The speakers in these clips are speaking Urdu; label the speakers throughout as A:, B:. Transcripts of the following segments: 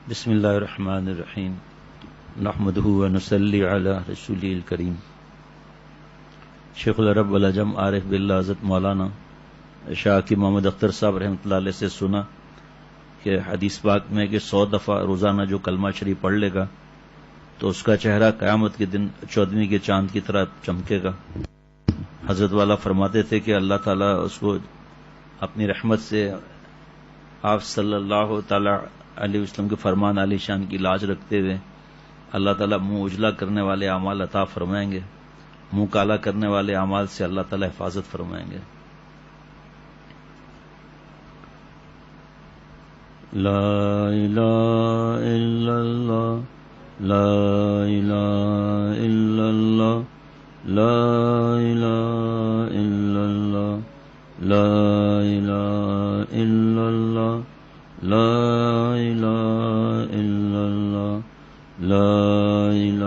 A: بسم اللہ الرحمن الرحیم نحمدہ ونصلی علی رسولہ الکریم. شیخ العرب والعجم عارف باللہ حضرت مولانا شاہ کی محمد اختر صاحب رحمۃ اللہ علیہ سے سنا کہ حدیث پاک میں کہ 100 دفعہ روزانہ جو کلمہ شریف پڑھ لے گا تو اس کا چہرہ قیامت کے دن 14ویں کے چاند کی طرح چمکے گا. حضرت والا فرماتے تھے کہ اللہ تعالیٰ اس کو اپنی رحمت سے آپ صلی اللہ تعالی علیہ وسلم کے فرمان علی شان کی لاج رکھتے ہوئے اللہ تعالیٰ منہ اجلا کرنے والے اعمال عطا فرمائیں گے، منہ کالا کرنے والے اعمال سے اللہ تعالیٰ حفاظت فرمائیں گے. لا الہ الا اللہ لا الہ الا اللہ لا الہ الا اللہ لا الہ الا اللہ لا الہ الا اللہ لا الہ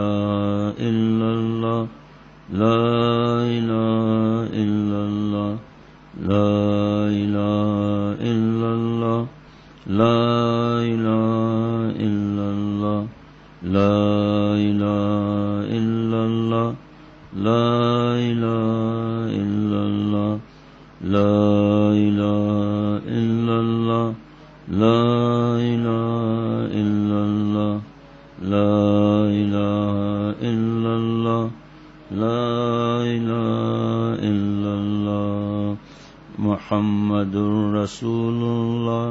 A: الا اللہ لا الہ الا اللہ لا الہ الا اللہ لا الہ الا اللہ لا الہ الا اللہ لا الہ الا اللہ لا الہ الا اللہ لا الہ الا اللہ لا الہ الا اللہ لا الہ الا اللہ محمد رسول اللہ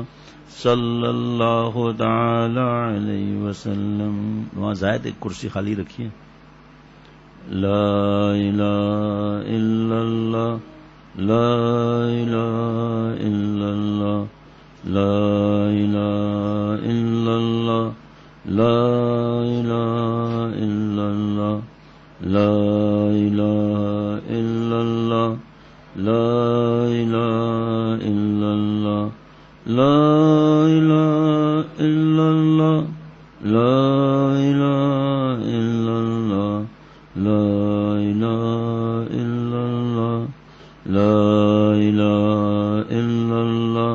A: صلی اللہ تعالی علیہ وسلم. وہاں زائد ایک کرسی خالی رکھیے. لا الہ الا اللہ لا الہ الا اللہ لا الہ الا اللہ لا الہ الا اللہ لا الہ الا اللہ لا الہ الا اللہ لا الہ الا اللہ لا الہ الا اللہ لا الہ الا اللہ لا الہ الا اللہ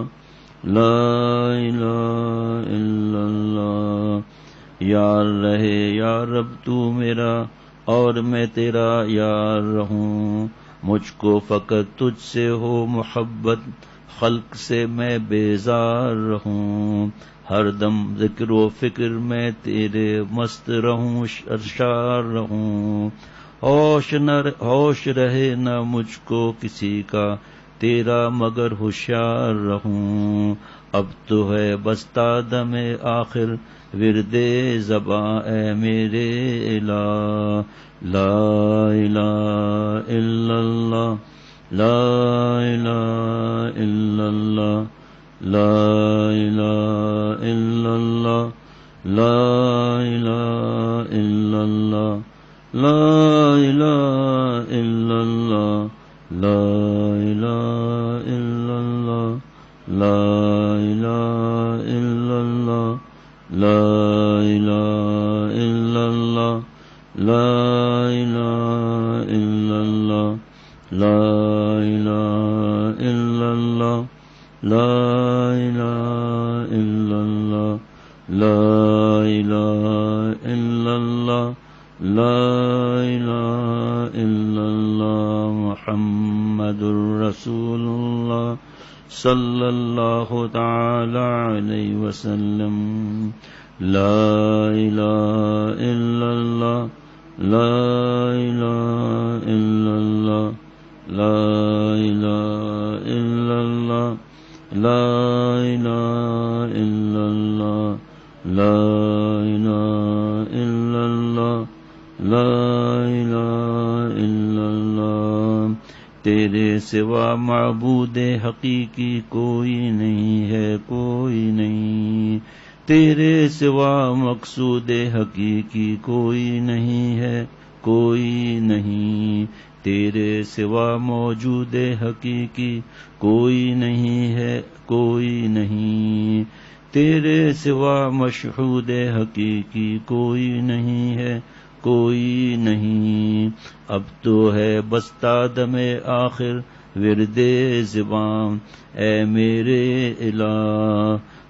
A: لا الہ الا اللہ. یار رہے یا رب تو میرا اور میں تیرا یار رہوں، مجھ کو فقط تجھ سے ہو محبت، خلق سے میں بیزار رہوں، ہر دم ذکر و فکر میں تیرے مست رہوں سرشار رہوں، ہوش رہے نہ مجھ کو کسی کا تیرا مگر ہوشیار رہوں. اب تو ہے بستا دم آخر ورد زباں اے میرے الہ. لا الہ الا اللہ لا الہ الا اللہ لا الہ الا اللہ لا الہ الا اللہ لا الہ الا اللہ لا الہ الا اللہ لا الہ الا اللہ لا الہ الا اللہ لا الہ الا اللہ لا الہ الا اللہ لا الہ الا اللہ لا الہ الا اللہ لا الہ الا اللہ محمد رسول اللہ صلی اللہ تعالی علیہ وسلم. لا الہ الا اللہ لا الہ الا اللہ لا الہ الا اللہ لا الہ الا اللہ لا الہ الا اللہ لا الہ الا اللہ. تیرے سوا معبود حقیقی کوئی نہیں ہے کوئی نہیں، تیرے سوا مقصود حقیقی کوئی نہیں ہے کوئی نہیں، تیرے سوا موجود حقیقی کوئی نہیں ہے کوئی نہیں، تیرے سوا مشہود حقیقی کوئی نہیں ہے کوئی نہیں. اب تو ہے بستا دم آخر ورد زبان اے میرے الہ.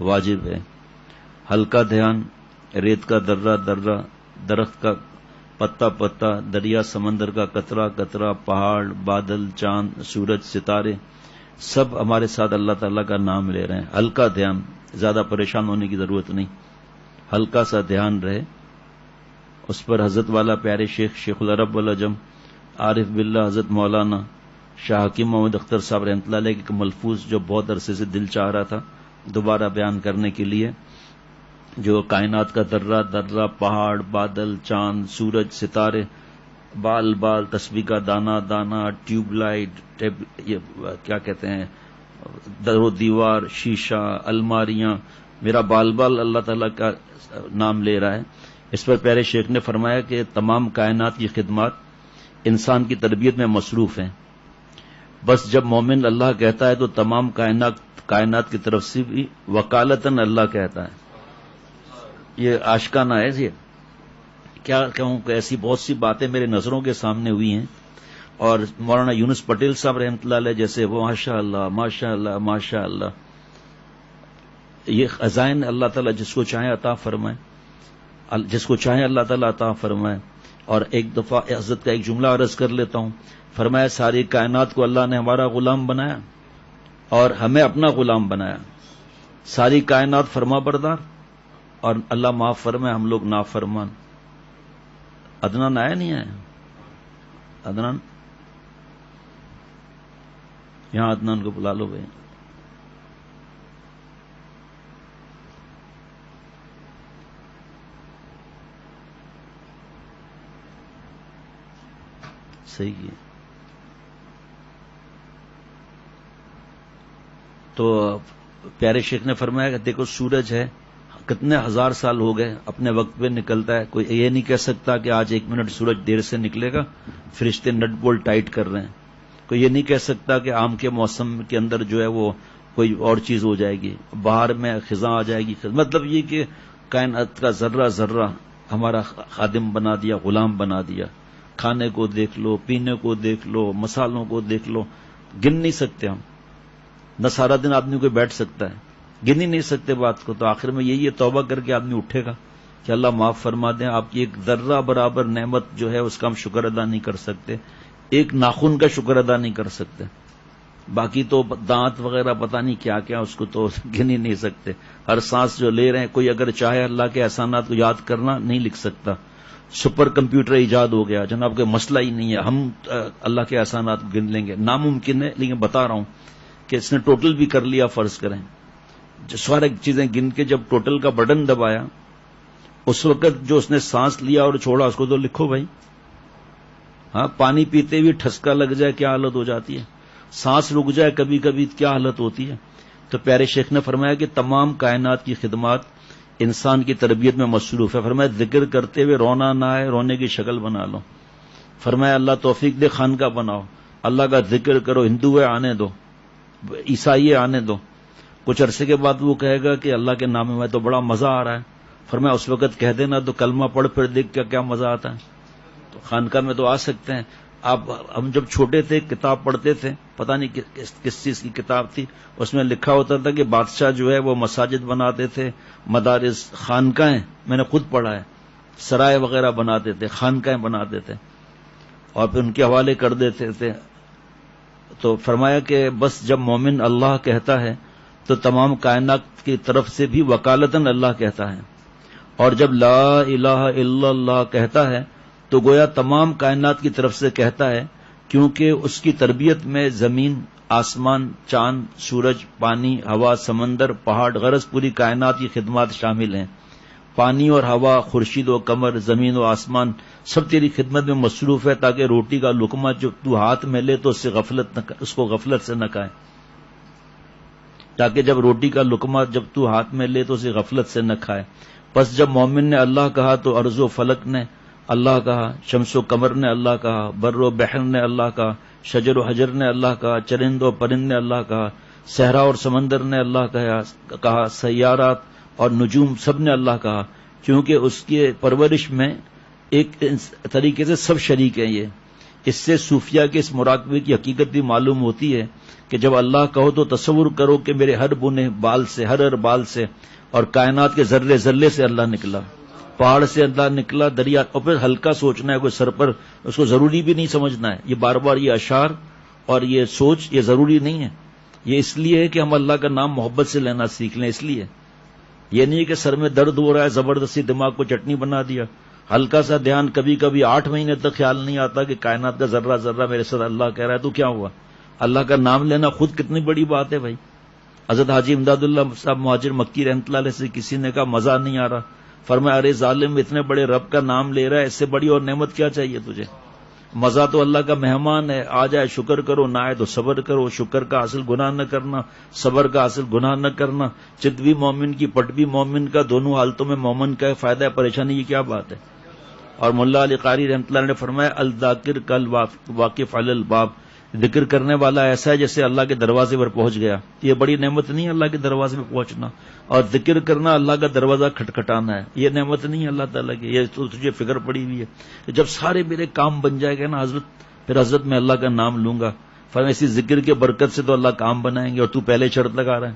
A: واجب ہے۔ ہلکا دھیان، ریت کا درہ درہ، درخت کا پتا پتا، دریا سمندر کا قطرہ قطرہ، پہاڑ، بادل، چاند، سورج، ستارے، سب ہمارے ساتھ اللہ تعالیٰ کا نام لے رہے ہیں۔ ہلکا دھیان، زیادہ پریشان ہونے کی ضرورت نہیں، ہلکا سا دھیان رہے اس پر۔ حضرت والا پیارے شیخ العرب والعجم عارف باللہ حضرت مولانا شاہ حکیم محمد اختر صاحب رحمۃ اللہ علیہ کے ملفوظ جو بہت عرصے سے دل چاہ رہا تھا دوبارہ بیان کرنے کے لیے، جو کائنات کا درہ درہ، پہاڑ، بادل، چاند، سورج، ستارے، بال بال، تسبیح کا دانا دانا، ٹیوب لائٹ، یہ کیا کہتے ہیں، در و دیوار، شیشہ، الماریاں، میرا بال بال اللہ تعالیٰ کا نام لے رہا ہے۔ اس پر پیارے شیخ نے فرمایا کہ تمام کائنات کی خدمات انسان کی تربیت میں مصروف ہیں، بس جب مومن اللہ کہتا ہے تو تمام کائنات کی طرف سے بھی وکالتاً اللہ کہتا ہے۔ یہ آشکانہ ہے، یہ کیا کہوں کہ ایسی بہت سی باتیں میرے نظروں کے سامنے ہوئی ہیں، اور مولانا یونس پٹیل صاحب رحمۃ اللہ علیہ جیسے وہ ماشاء اللہ ماشاء اللہ ماشاء اللہ، یہ خزائن اللہ تعالیٰ جس کو چاہے عطا فرمائے، جس کو چاہے اللہ تعالیٰ عطا فرمائے۔ اور ایک دفعہ حضرت کا ایک جملہ عرض کر لیتا ہوں، فرمایا ساری کائنات کو اللہ نے ہمارا غلام بنایا اور ہمیں اپنا غلام بنایا، ساری کائنات فرما بردار اور اللہ معاف فرمائے ہم لوگ نافرمان۔ عدنان آیا نہیں آیا؟ عدنان، یہاں عدنان کو بلا لو بھائی۔ صحیح ہے۔ تو پیارے شیخ نے فرمایا کہ دیکھو سورج ہے، کتنے ہزار سال ہو گئے اپنے وقت پہ نکلتا ہے، کوئی یہ نہیں کہہ سکتا کہ آج 1 منٹ سورج دیر سے نکلے گا، فرشتے نٹ بولٹ ٹائٹ کر رہے ہیں۔ کوئی یہ نہیں کہہ سکتا کہ آم کے موسم کے اندر جو ہے وہ کوئی اور چیز ہو جائے گی، باہر میں خزاں آ جائے گی۔ مطلب یہ کہ کائنات کا ذرہ ذرہ ہمارا خادم بنا دیا، غلام بنا دیا۔ کھانے کو دیکھ لو، پینے کو دیکھ لو، مسالوں کو دیکھ لو، گن نہیں سکتے ہم، نہ سارا دن آدمی کوئی بیٹھ سکتا ہے، گن ہی نہیں سکتے بات کو۔ تو آخر میں یہی توبہ کر کے آدمی اٹھے گا کہ اللہ معاف فرما دیں، آپ کی ایک ذرہ برابر نعمت جو ہے اس کا ہم شکر ادا نہیں کر سکتے، ایک ناخن کا شکر ادا نہیں کر سکتے، باقی تو دانت وغیرہ پتہ نہیں کیا کیا، اس کو تو گن ہی نہیں سکتے۔ ہر سانس جو لے رہے ہیں، کوئی اگر چاہے اللہ کے احسانات کو یاد کرنا نہیں لکھ سکتا۔ سپر کمپیوٹر ایجاد ہو گیا جناب، کہ مسئلہ ہی نہیں ہے، ہم اللہ کے احسانات گن لیں گے، ناممکن ہے۔ لیکن بتا رہا ہوں کہ اس نے ٹوٹل بھی کر لیا، فرض کریں جو سارے چیزیں گن کے جب ٹوٹل کا بٹن دبایا، اس وقت جو اس نے سانس لیا اور چھوڑا اس کو تو لکھو بھائی۔ ہاں، پانی پیتے ہوئے ٹھسکا لگ جائے کیا حالت ہو جاتی ہے، سانس رک جائے کبھی کبھی کیا حالت ہوتی ہے۔ تو پیارے شیخ نے فرمایا کہ تمام کائنات کی خدمات انسان کی تربیت میں مصروف ہے۔ فرمایا ذکر کرتے ہوئے رونا نہ آئے، رونے کی شکل بنا لو۔ فرمایا اللہ توفیق دے، خانقاہ بناؤ، اللہ کا ذکر کرو، ہندو ہے آنے دو، عیسائی آنے دو۔ کچھ عرصے کے بعد وہ کہے گا کہ اللہ کے نام میں تو بڑا مزہ آ رہا ہے۔ فرمایا اس وقت کہہ دینا تو کلمہ پڑھ پھر دیکھ کیا مزہ آتا ہے۔ تو خانقاہ میں تو آ سکتے ہیں آپ۔ ہم جب چھوٹے تھے کتاب پڑھتے تھے، پتہ نہیں کس چیز کی کتاب تھی، اس میں لکھا ہوتا تھا کہ بادشاہ جو ہے وہ مساجد بناتے تھے، مدارس، خانقاہیں، میں نے خود پڑھا ہے، سرائے وغیرہ بناتے تھے، خانقاہیں بناتے تھے اور پھر ان کے حوالے کر دیتے تھے۔ تو فرمایا کہ بس جب مومن اللہ کہتا ہے تو تمام کائنات کی طرف سے بھی وکالتاً اللہ کہتا ہے، اور جب لا الہ الا اللہ کہتا ہے تو گویا تمام کائنات کی طرف سے کہتا ہے، کیونکہ اس کی تربیت میں زمین، آسمان، چاند، سورج، پانی، ہوا، سمندر، پہاڑ، غرض پوری کائنات کی خدمات شامل ہیں۔ پانی اور ہوا، خورشید و قمر، زمین و آسمان سب تیری خدمت میں مصروف ہے، تاکہ روٹی کا لقمہ جو تو ہاتھ میں لے تو اس کو غفلت سے نہ کھائے، تاکہ جب روٹی کا لقمہ جب تو ہاتھ میں لے تو اسے غفلت سے نہ کھائے۔ پس جب مومن نے اللہ کہا تو ارض و فلک نے اللہ کہا، شمس و قمر نے اللہ کہا، بر و بحر نے اللہ کہا، شجر و حجر نے اللہ کہا، چرند و پرند نے اللہ کہا، صحرا اور سمندر نے اللہ کہا، سیارات اور نجوم سب نے اللہ کہا، کیونکہ اس کی پرورش میں ایک طریقے سے سب شریک ہیں۔ اس سے صوفیہ کے اس مراقبے کی حقیقت بھی معلوم ہوتی ہے کہ جب اللہ کہو تو تصور کرو کہ میرے ہر بنے بال سے، ہر بال سے، اور کائنات کے ذرے ذرے سے اللہ نکلا، پہاڑ سے اللہ نکلا، دریا، اور پھر ہلکا سوچنا ہے کوئی سر پر، اس کو ضروری بھی نہیں سمجھنا ہے. یہ بار بار یہ اشعار اور یہ سوچ یہ ضروری نہیں ہے. یہ اس لیے ہے کہ ہم اللہ کا نام محبت سے لینا سیکھ لیں. اس لیے یہ نہیں کہ سر میں درد ہو رہا ہے زبردستی دماغ کو چٹنی بنا دیا. ہلکا سا دھیان، کبھی کبھی 8 مہینے تک خیال نہیں آتا کہ کائنات کا ذرہ ذرہ میرے ساتھ اللہ کہہ رہا ہے، تو کیا ہوا؟ اللہ کا نام لینا خود کتنی بڑی بات ہے بھائی. حضرت حاجی امداد اللہ صاحب مہاجر مکی رحمۃ اللہ علیہ سے کسی نے کہا مزہ نہیں آ رہا، فرمایا ارے ظالم، اتنے بڑے رب کا نام لے رہا ہے، اس سے بڑی اور نعمت کیا چاہیے تجھے؟ مزہ تو اللہ کا مہمان ہے، آ جائے شکر کرو، نہ آئے تو صبر کرو. شکر کا حاصل گناہ نہ کرنا، صبر کا حاصل گناہ نہ کرنا. چت بھی مومن کی، پٹ بھی مومن کا، دونوں حالتوں میں مومن کا فائدہ ہے، پریشانی یہ کیا بات ہے؟ اور ملا علی قاری رحمۃ اللہ نے فرمایا الذاکر کل واقف علی الباب، ذکر کرنے والا ایسا ہے جیسے اللہ کے دروازے پر پہنچ گیا. یہ بڑی نعمت نہیں ہے اللہ کے دروازے پر پہنچنا، اور ذکر کرنا اللہ کا دروازہ کھٹکھٹانا ہے. یہ نعمت نہیں ہے اللہ تعالیٰ کی. یہ تو تجھے فکر پڑی ہوئی ہے جب سارے میرے کام بن جائے گا نا حضرت، پھر حضرت میں اللہ کا نام لوں گا. فرمایا اسی ذکر کے برکت سے تو اللہ کام بنائیں گے، اور تو پہلے شرط لگا رہا ہے.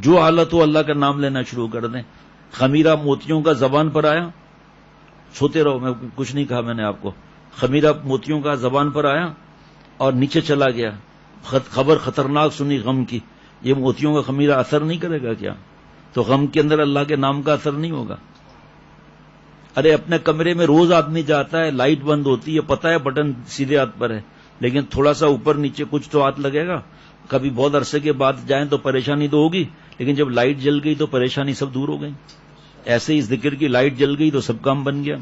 A: جو حالت ہو اللہ کا نام لینا شروع کر دیں. خمیرہ موتیوں کا زبان پر آیا، سوتے رہو، میں کچھ نہیں کہا میں نے آپ کو. خمیرہ موتیوں کا زبان پر آیا اور نیچے چلا گیا. خبر خطرناک سنی غم کی. یہ موتیوں کا خمیرہ اثر نہیں کرے گا کیا؟ تو غم کے اندر اللہ کے نام کا اثر نہیں ہوگا. ارے اپنے کمرے میں روز آدمی جاتا ہے، لائٹ بند ہوتی ہے، پتہ ہے بٹن سیدھے ہاتھ پر ہے، لیکن تھوڑا سا اوپر نیچے کچھ تو ہاتھ لگے گا. کبھی بہت عرصے کے بعد جائیں تو پریشانی تو ہوگی، لیکن جب لائٹ جل گئی تو پریشانی سب دور ہو گئی. ایسے ہی ذکر کی لائٹ جل گئی تو سب کام بن گیا.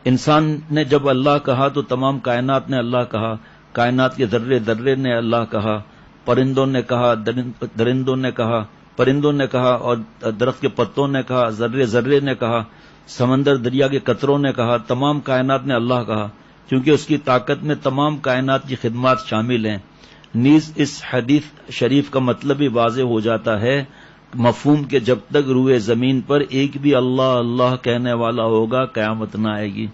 A: انسان نے جب اللہ کہا تو تمام کائنات نے اللہ کہا، کائنات کے ذرے ذرے نے اللہ کہا، پرندوں نے کہا، درندوں نے کہا، پرندوں نے کہا، اور درخت کے پتوں نے کہا، ذرے ذرے نے کہا، سمندر دریا کے قطروں نے کہا، تمام کائنات نے اللہ کہا، کیونکہ اس کی طاقت میں تمام کائنات کی خدمات شامل ہیں. نیز اس حدیث شریف کا مطلب بھی واضح ہو جاتا ہے، مفہوم کہ جب تک روئے زمین پر ایک بھی اللہ اللہ کہنے والا ہوگا قیامت نہ آئے گی،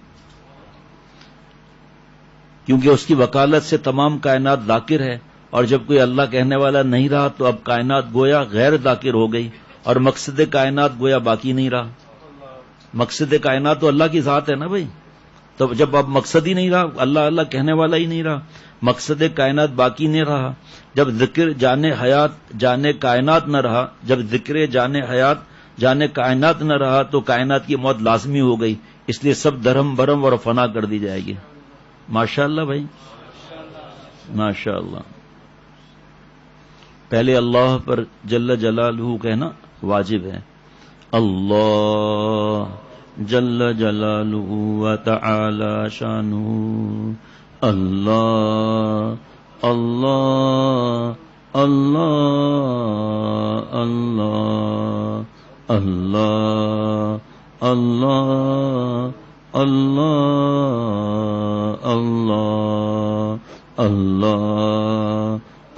A: کیونکہ اس کی وکالت سے تمام کائنات ذاکر ہے. اور جب کوئی اللہ کہنے والا نہیں رہا تو اب کائنات گویا غیر ذاکر ہو گئی، اور مقصد کائنات گویا باقی نہیں رہا. مقصد کائنات تو اللہ کی ذات ہے نا بھائی. تو جب اب مقصد ہی نہیں رہا، اللہ اللہ کہنے والا ہی نہیں رہا، مقصد کائنات باقی نہیں رہا. جب ذکر جانے حیات جانے کائنات نہ رہا، جب ذکر جانے حیات جانے کائنات نہ رہا تو کائنات کی موت لازمی ہو گئی. اس لیے سب درہم برہم اور فنا کر دی جائے گی. ماشاءاللہ بھائی، ماشاءاللہ. پہلے اللہ پر جل جلالہ کہنا واجب ہے. اللہ جل جلالہ و تعالی شانہ. اللہ اللہ اللہ اللہ اللہ اللہ اللہ اللہ اللہ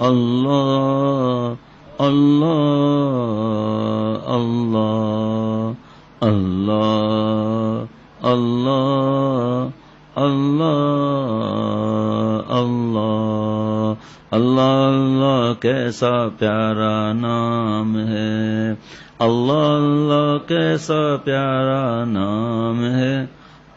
A: اللہ اللہ اللہ اللہ اللہ اللہ اللہ اللہ اللہ کیسا پیارا نام ہے. اللہ اللہ کیسا پیارا نام ہے.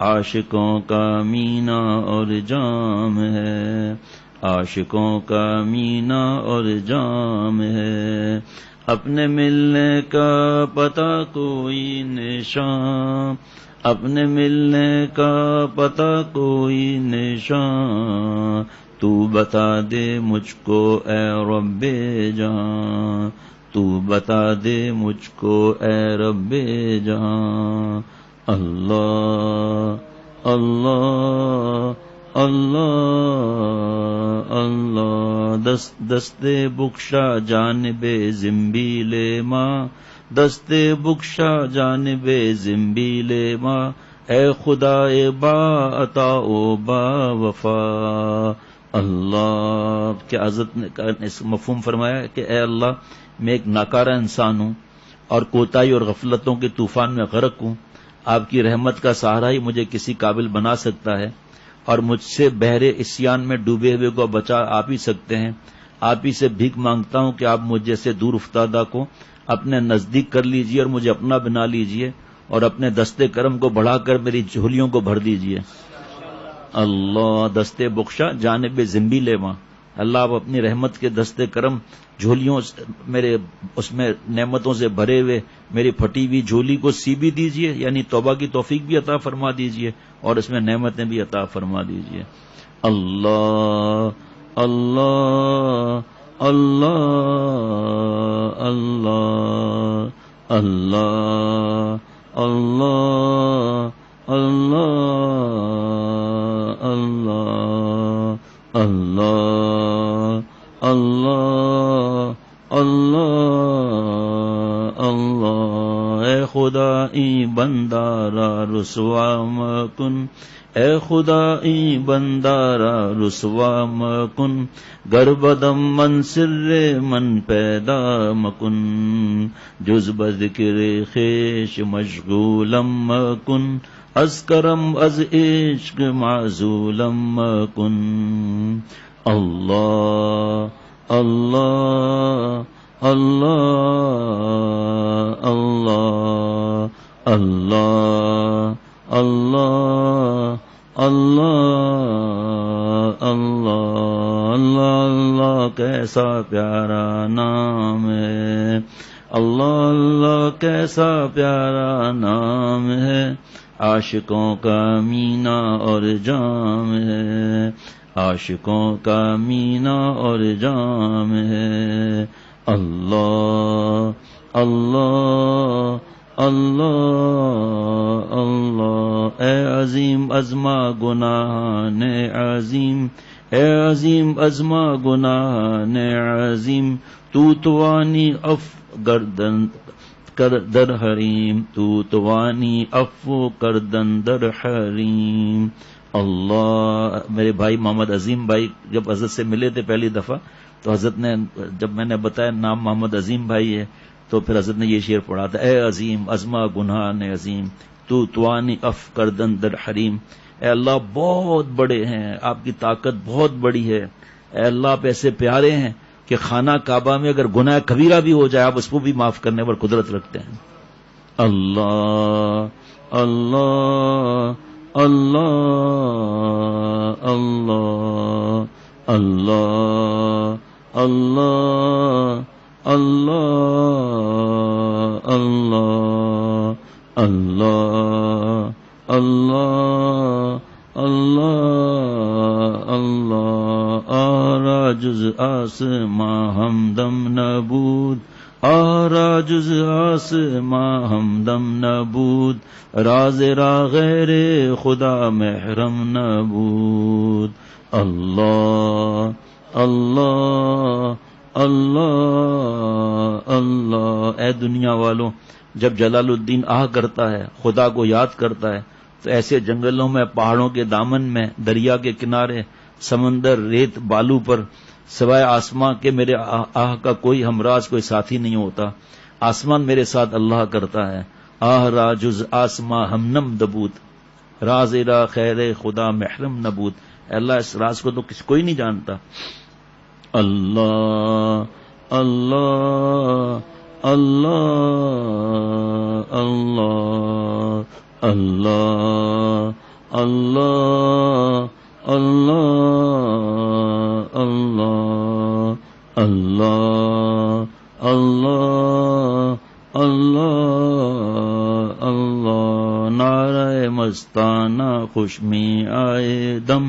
A: عاشقوں کا مینا اور جام ہے. عاشقوں کا مینا اور جام ہے. اپنے ملنے کا پتہ کوئی نشان، اپنے ملنے کا پتہ کوئی نشان، تو بتا دے مجھ کو اے رب جہاں، تو بتا دے مجھ کو اے رب جہاں. اللہ اللہ اللہ اللہ. دستے بخشا جانب زنبیل ماں، دستے بخشا جانب زنبیل ماں، اے خدا با عطا و با وفا. اللہ کے حضرت نے اس مفہوم فرمایا کہ اے اللہ، میں ایک ناکارہ انسان ہوں اور کوتاہی اور غفلتوں کے طوفان میں غرق ہوں. آپ کی رحمت کا سہارا ہی مجھے کسی قابل بنا سکتا ہے. اور مجھ سے بحر عصیان میں ڈوبے ہوئے کو بچا آپ ہی سکتے ہیں. آپ ہی سے بھیک مانگتا ہوں کہ آپ مجھ جیسے دور افتادہ کو اپنے نزدیک کر لیجئے اور مجھے اپنا بنا لیجئے اور اپنے دستے کرم کو بڑھا کر میری جھولیوں کو بھر دیجئے. اللہ دستے بخشا جانب زنبیل ماں. اللہ آپ اپنی رحمت کے دستے کرم جھولیوں میرے اس میں نعمتوں سے بھرے ہوئے میری پھٹی ہوئی جھولی کو سی بھی دیجئے، یعنی توبہ کی توفیق بھی عطا فرما دیجئے اور اس میں نعمتیں بھی عطا فرما دیجئے. اللہ اللہ اللہ اللہ اللہ اللہ اللہ اللہ اللہ اللہ اللہ اللہ. اے خدائی بندارا رسوا مکن، اے خدائی بندارا رسوا مکن، گربدم من سر من پیدا مکن، جز بذکر خیش مشغولم مکن، از کرم از عشق معزولم مکن. اللہ اللہ اللہ اللہ اللہ اللہ اللہ اللہ اللہ. کیسا پیارا نام ہے اللہ، اللہ کیسا پیارا نام ہے، عاشقوں کا مینا اور جام ہے، عاشقوں کا مینا اور جام ہے. اللہ اللہ اللہ اللہ. اے عظیم ازما گناہان عظیم، اے عظیم ازما گناہان عظیم، تو توانی اف گردن کر در حریم، تو توانی افو کردن در حریم. اللہ. میرے بھائی محمد عظیم بھائی جب حضرت سے ملے تھے پہلی دفعہ تو حضرت نے جب میں نے بتایا نام محمد عظیم بھائی ہے تو پھر حضرت نے یہ شعر پڑھا تھا، اے عظیم ازما گناہ نے عظیم، تو توانی اف کردن در حریم. اے اللہ بہت بڑے ہیں، آپ کی طاقت بہت بڑی ہے. اے اللہ آپ ایسے پیارے ہیں کہ خانہ کعبہ میں اگر گناہ کبیرہ بھی ہو جائے آپ اس کو بھی معاف کرنے پر قدرت رکھتے ہیں. اللہ اللہ اللہ اللہ اللہ اللہ اللہ اللہ اللہ اللہ اللہ اللہ. آرا جز آسماں ہمدم نبود، آرا جز آسماں ہمدم نبود، راز را غیر خدا محرم نبود. اللہ اللہ اللہ اللہ. اے دنیا والوں، جب جلال الدین آہ کرتا ہے، خدا کو یاد کرتا ہے، تو ایسے جنگلوں میں، پہاڑوں کے دامن میں، دریا کے کنارے، سمندر، ریت بالو پر سوائے آسمان کے میرے آہ کا کوئی ہمراز، کوئی ساتھی نہیں ہوتا. آسمان میرے ساتھ اللہ کرتا ہے. آہ را جز آسماں ہمنم دبود، راز را خیر خدا محرم نبود. اللہ اس راز کو تو کوئی نہیں جانتا. اللہ اللہ اللہ اللہ اللہ اللہ اللہ اللہ اللہ اللہ اللہ اللہ. نعرہ مستانہ خوشمی آئے دم،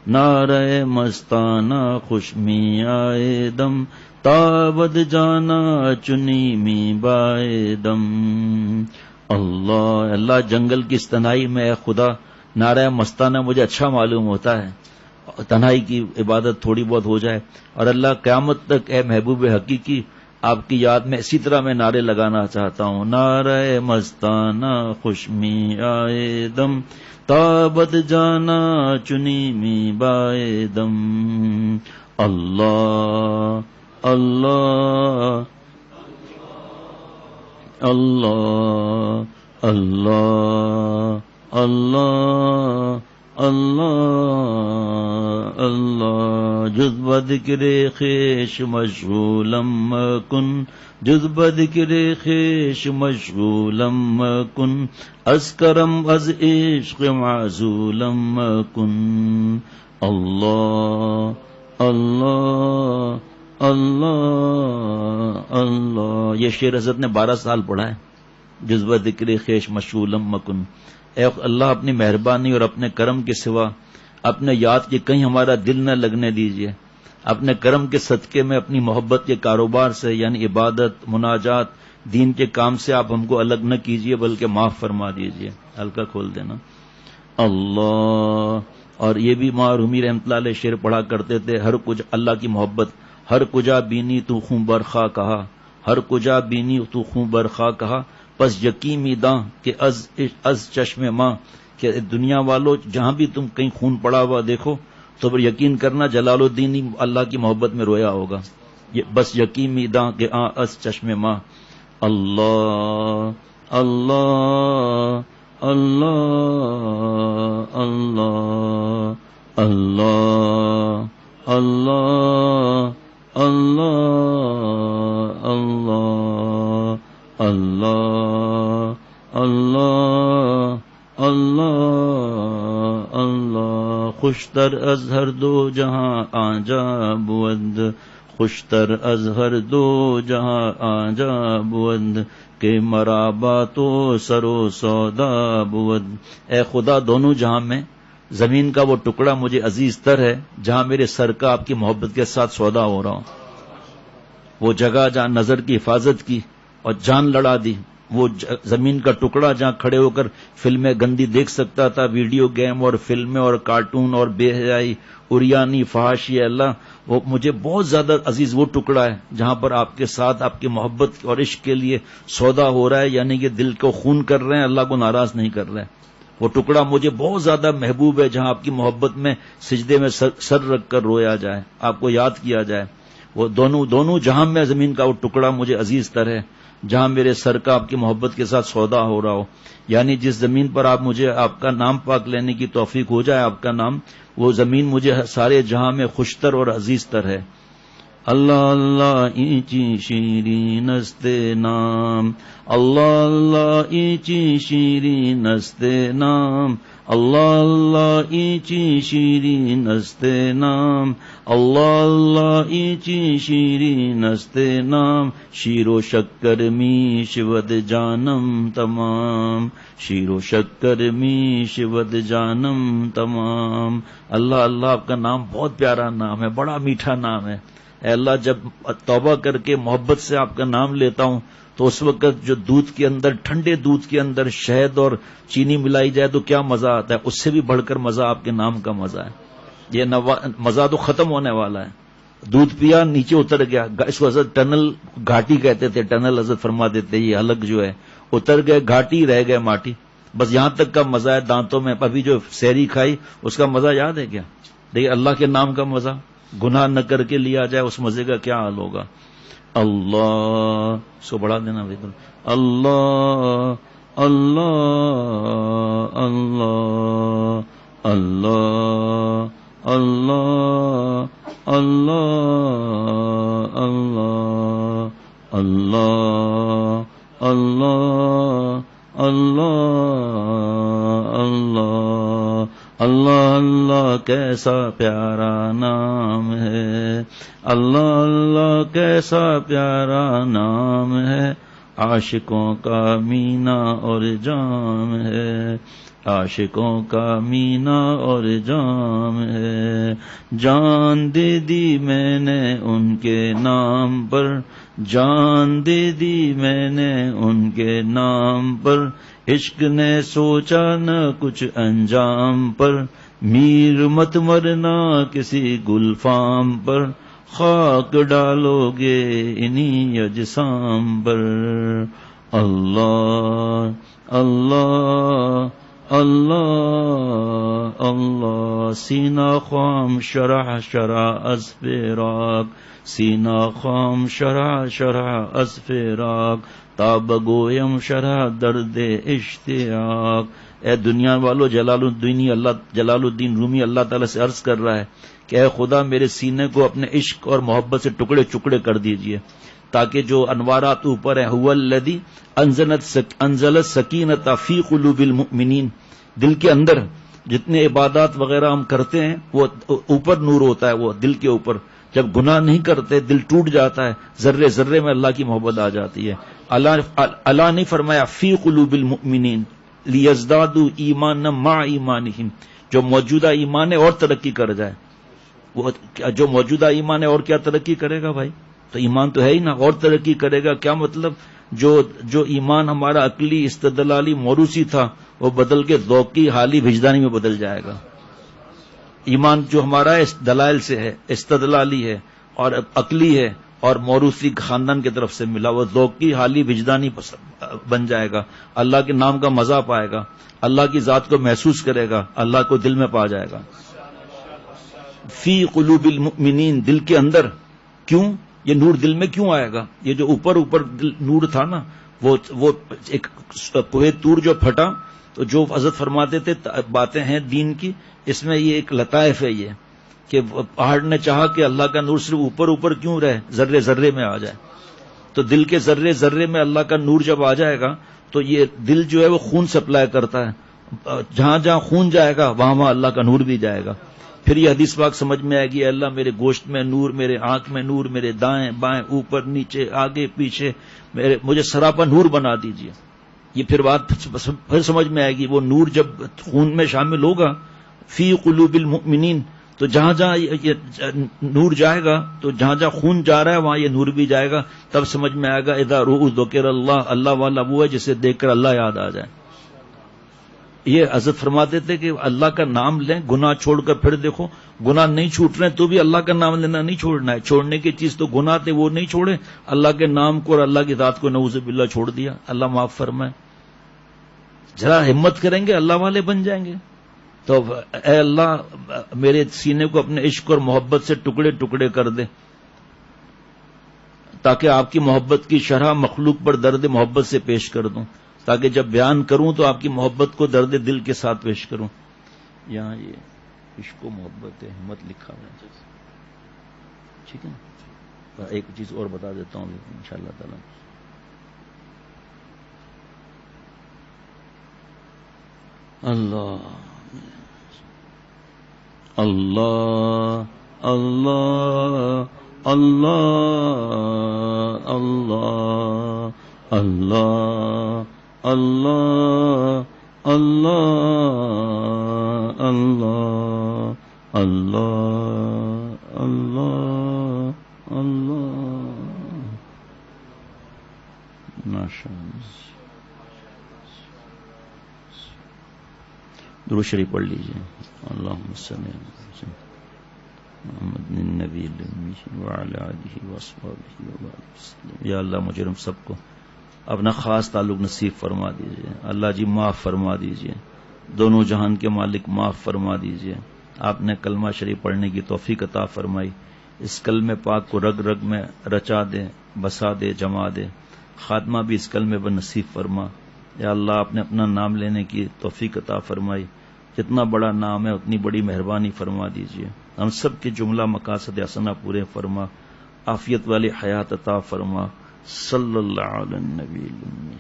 A: نعرہ مستانہ خوشمی آئے دم، تابد جانا چنی می بائے دم. اللہ اللہ جنگل کی تنہائی میں اے خدا نعرہ مستانہ مجھے اچھا معلوم ہوتا ہے، تنہائی کی عبادت تھوڑی بہت ہو جائے. اور اللہ قیامت تک اے محبوب حقیقی آپ کی یاد میں اسی طرح میں نعرے لگانا چاہتا ہوں. نعرہ مستانہ خوشمی آئے دم، تابد جانا چنی می بائے دم. اللہ اللہ اللہ اللہ اللہ اللہ اللہ جز بذکر خویش مشغولم مکن جز بذکر خویش مشغولم مکن از کرم از عشق معزولم مکن اللہ اللہ اللہ اللہ یہ شعر حضرت نے 12 سال پڑھا ہے جذبہ ذکر خیش مشغولم مکن اے اللہ اپنی مہربانی اور اپنے کرم کے سوا اپنے یاد کے کہیں ہمارا دل نہ لگنے دیجیے اپنے کرم کے صدقے میں اپنی محبت کے کاروبار سے یعنی عبادت مناجات دین کے کام سے آپ ہم کو الگ نہ کیجیے بلکہ معاف فرما دیجیے ہلکا کھول دینا اللہ اور یہ بھی معرومی رحمت اللہ علیہ شعر پڑھا کرتے تھے ہر کچھ اللہ کی محبت ہر کجا بینی تو خوں برخا کہا ہر کجا بینی تو خوں برخا کہا پس یقینی داں کہ از چشم ماں کہ دنیا والو جہاں بھی تم کہیں خون پڑا ہوا دیکھو تو پھر یقین کرنا جلال الدین ہی اللہ کی محبت میں رویا ہوگا بس یقینی داں کہ از چشم ماں اللہ اللہ اللہ اللہ اللہ اللہ اللہ اللہ اللہ اللہ اللہ اللہ خوشتر از ہر دو جہاں آجا بود خوشتر از ہر دو جہاں آجا بود کہ مرابا تو سرو سودا بود اے خدا دونوں جہاں میں زمین کا وہ ٹکڑا مجھے عزیز تر ہے جہاں میرے سر کا آپ کی محبت کے ساتھ سودا ہو رہا ہوں وہ جگہ جہاں نظر کی حفاظت کی اور جان لڑا دی وہ زمین کا ٹکڑا جہاں کھڑے ہو کر فلمیں گندی دیکھ سکتا تھا ویڈیو گیم اور فلمیں اور کارٹون اور بے حیائی اریانی فحاشی اللہ وہ مجھے بہت زیادہ عزیز وہ ٹکڑا ہے جہاں پر آپ کے ساتھ آپ کی محبت اور عشق کے لیے سودا ہو رہا ہے یعنی کہ دل کو خون کر رہے ہیں اللہ کو ناراض نہیں کر رہے ہیں وہ ٹکڑا مجھے بہت زیادہ محبوب ہے جہاں آپ کی محبت میں سجدے میں سر رکھ کر رویا جائے آپ کو یاد کیا جائے وہ دونوں جہاں میں زمین کا وہ ٹکڑا مجھے عزیز تر ہے جہاں میرے سر کا آپ کی محبت کے ساتھ سودا ہو رہا ہو یعنی جس زمین پر آپ مجھے آپ کا نام پاک لینے کی توفیق ہو جائے آپ کا نام وہ زمین مجھے سارے جہاں میں خوشتر اور عزیز تر ہے اللہ اللہ اینچی شیرین است نام اللہ اللہ اینچی شیرین است نام اللہ اللہ اینچی شیرین است نام اللہ اللہ اینچی شیرین است نام شیر و شکر میش ود جانم تمام شیر و شکر میش ود جانم تمام اللہ اللہ آپ کا نام بہت پیارا نام ہے بڑا میٹھا نام ہے اے اللہ جب توبہ کر کے محبت سے آپ کا نام لیتا ہوں تو اس وقت جو دودھ کے اندر ٹھنڈے دودھ کے اندر شہد اور چینی ملائی جائے تو کیا مزہ آتا ہے اس سے بھی بڑھ کر مزہ آپ کے نام کا مزہ ہے یہ مزہ تو ختم ہونے والا ہے دودھ پیا نیچے اتر گیا اس کو حضرت ٹنل گھاٹی کہتے تھے ٹنل حضرت فرما دیتے یہ الگ جو ہے اتر گئے گھاٹی رہ گئے ماٹی بس یہاں تک کا مزہ ہے دانتوں میں ابھی جو سیری کھائی اس کا مزہ یاد ہے کیا دیکھیے اللہ کے نام کا مزہ گناہ نہ کر کے لیا جائے اس مزے کا کیا حال ہوگا اللہ سو بڑھا دینا اللہ اللہ اللہ اللہ اللہ اللہ اللہ اللہ اللہ اللہ اللہ اللہ اللہ کیسا پیارا نام ہے اللہ اللہ کیسا پیارا نام ہے عاشقوں کا مینا اور جام ہے عاشقوں کا مینا اور جام ہے جان دے دی میں نے ان کے نام پر جان دے دی میں نے ان کے نام پر عشق نے سوچا نہ کچھ انجام پر میر مت مرنا کسی گلفام پر خاک ڈالو گے انہی اجسام پر اللہ اللہ اللہ اللہ سینہ خام شرح شرح از فراق، سینہ خام شرح شرح از فراق، تاب گویم شرح درد اشتیاق۔ اے دنیا والو، جلال الدین رومی اللہ تعالیٰ سے عرض کر رہا ہے کہ اے خدا میرے سینے کو اپنے عشق اور محبت سے ٹکڑے ٹکڑے کر دیجئے، تاکہ جو انوارات اوپر ہیں، هو الذی انزل السکینۃ فی قلوب المؤمنین، دل کے اندر جتنے عبادات وغیرہ ہم کرتے ہیں وہ اوپر نور ہوتا ہے، وہ دل کے اوپر جب گناہ نہیں کرتے دل ٹوٹ جاتا ہے، ذرے ذرے میں اللہ کی محبت آ جاتی ہے۔ اللہ نے فرمایا فی قلوب المؤمنین لیزدادوا ایمانا مع ایمانہم، جو موجودہ ایمان ہے اور ترقی کر جائے۔ وہ جو موجودہ ایمان ہے اور کیا ترقی کرے گا بھائی؟ تو ایمان تو ہے ہی نا، اور ترقی کرے گا کیا مطلب؟ جو ایمان ہمارا عقلی استدلالی موروثی تھا وہ بدل کے ذوقی حالی وجدانی میں بدل جائے گا۔ ایمان جو ہمارا ہے دلائل سے ہے، استدلالی ہے اور عقلی ہے اور موروثی خاندان کی طرف سے ملا، وہ ذوقی حالی وجدانی بن جائے گا، اللہ کے نام کا مزہ پائے گا، اللہ کی ذات کو محسوس کرے گا، اللہ کو دل میں پا جائے گا۔ فی قلوب المؤمنین، دل کے اندر۔ کیوں یہ نور دل میں کیوں آئے گا؟ یہ جو اوپر نور تھا نا، وہ ایک کوہ طور جو پھٹا، تو جو حضرت فرماتے تھے باتیں ہیں دین کی، اس میں یہ ایک لطائف ہے یہ کہ پہاڑ نے چاہا کہ اللہ کا نور صرف اوپر کیوں رہے، ذرے ذرے میں آ جائے، تو دل کے ذرے ذرے میں اللہ کا نور جب آ جائے گا تو یہ دل جو ہے وہ خون سپلائی کرتا ہے، جہاں جہاں خون جائے گا وہاں اللہ کا نور بھی جائے گا۔ پھر یہ حدیث پاک سمجھ میں آئے گی، اللہ میرے گوشت میں نور، میرے آنکھ میں نور، میرے دائیں بائیں اوپر نیچے آگے پیچھے مجھے سراپا نور بنا دیجئے۔ یہ پھر بات پھر سمجھ میں آئے گی، وہ نور جب خون میں شامل ہوگا فی قلوب المؤمنین، تو جہاں جہاں یہ نور جائے گا، تو جہاں جہاں خون جا رہا ہے وہاں یہ نور بھی جائے گا، تب سمجھ میں آئے گا اذا رؤوا ذکر اللہ، اللہ والا وہ ہے جسے دیکھ کر اللہ یاد آ جائے۔ یہ حضرت فرماتے تھے کہ اللہ کا نام لیں، گناہ چھوڑ کر پھر دیکھو، گناہ نہیں چھوٹ رہے تو بھی اللہ کا نام لینا نہیں چھوڑنا ہے، چھوڑنے کی چیز تو گناہ تھے وہ نہیں چھوڑے، اللہ کے نام کو اور اللہ کی ذات کو نعوذ باللہ چھوڑ دیا، اللہ معاف فرمائے۔ ذرا ہمت کریں گے اللہ والے بن جائیں گے۔ تو اے اللہ میرے سینے کو اپنے عشق اور محبت سے ٹکڑے ٹکڑے کر دے، تاکہ آپ کی محبت کی شرح مخلوق پر درد محبت سے پیش کر دوں، تاکہ جب بیان کروں تو آپ کی محبت کو درد دل کے ساتھ پیش کروں۔ یہاں یہ عشق و محبت ہمت لکھا ہوا ہے، ٹھیک ہے نا؟ ایک چیز اور بتا دیتا ہوں انشاءاللہ تعالی۔ اللہ اللہ اللہ اللہ اللہ اللہ اللہ اللہ اللہ اللہ اللہ اللہ ماشاءاللہ۔ درود شریف پڑھ لیجیے۔ اللہم صلی علی محمد النبی الامی وعلی آلہ وصحبہ وسلم۔ یا اللہ مجھے ہم سب کو اپنا خاص تعلق نصیب فرما دیجیے، اللہ جی معاف فرما دیجیے، دونوں جہان کے مالک معاف فرما دیجیے۔ آپ نے کلمہ شریف پڑھنے کی توفیق عطا فرمائی، اس کلمہ پاک کو رگ رگ میں رچا دے، بسا دے، جما دے، خاتمہ بھی اس کلمے پر نصیب فرما۔ یا اللہ آپ نے اپنا نام لینے کی توفیق عطا فرمائی، جتنا بڑا نام ہے اتنی بڑی مہربانی فرما دیجیے، ہم سب کے جملہ مقاصد حسنہ پورے فرما، عافیت والی حیات عطا فرما، صلی اللہ علی النبی الامی۔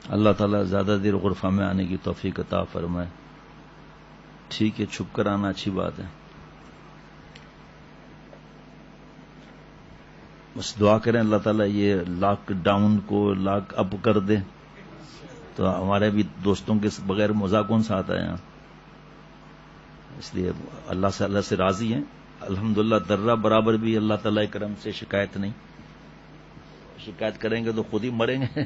A: اللہ تعالیٰ زیادہ دیر غرفہ میں آنے کی توفیق عطا فرمائے۔ ٹھیک ہے، چھپ کر آنا اچھی بات ہے، بس دعا کریں اللہ تعالیٰ یہ لاک ڈاؤن کو لاک اپ کر دے، تو ہمارے بھی دوستوں کے بغیر مزہ کون سا آتا ہے یہاں، اس لیے اللہ سے راضی ہیں الحمدللہ، ذرہ برابر بھی اللہ تعالیٰ کرم سے شکایت نہیں، شکایت کریں گے تو خود ہی مریں گے،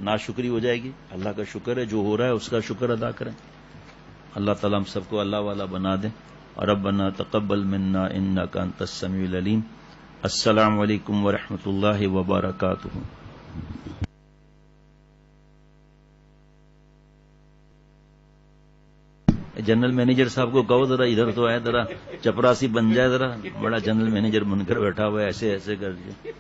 A: ناشکری ہو جائے گی۔ اللہ کا شکر ہے، جو ہو رہا ہے اس کا شکر ادا کریں، اللہ تعالیٰ ہم سب کو اللہ والا بنا دیں ربنا تقبل منا انك انت السميع العليم. السلام علیکم ورحمۃ اللہ وبرکاتہ. جنرل مینیجر صاحب کو کہو ذرا ادھر تو ہے، ذرا چپراسی بن جائے، ذرا بڑا جنرل مینیجر بن کر بیٹھا ہوا ہے، ایسے ایسے کر کے.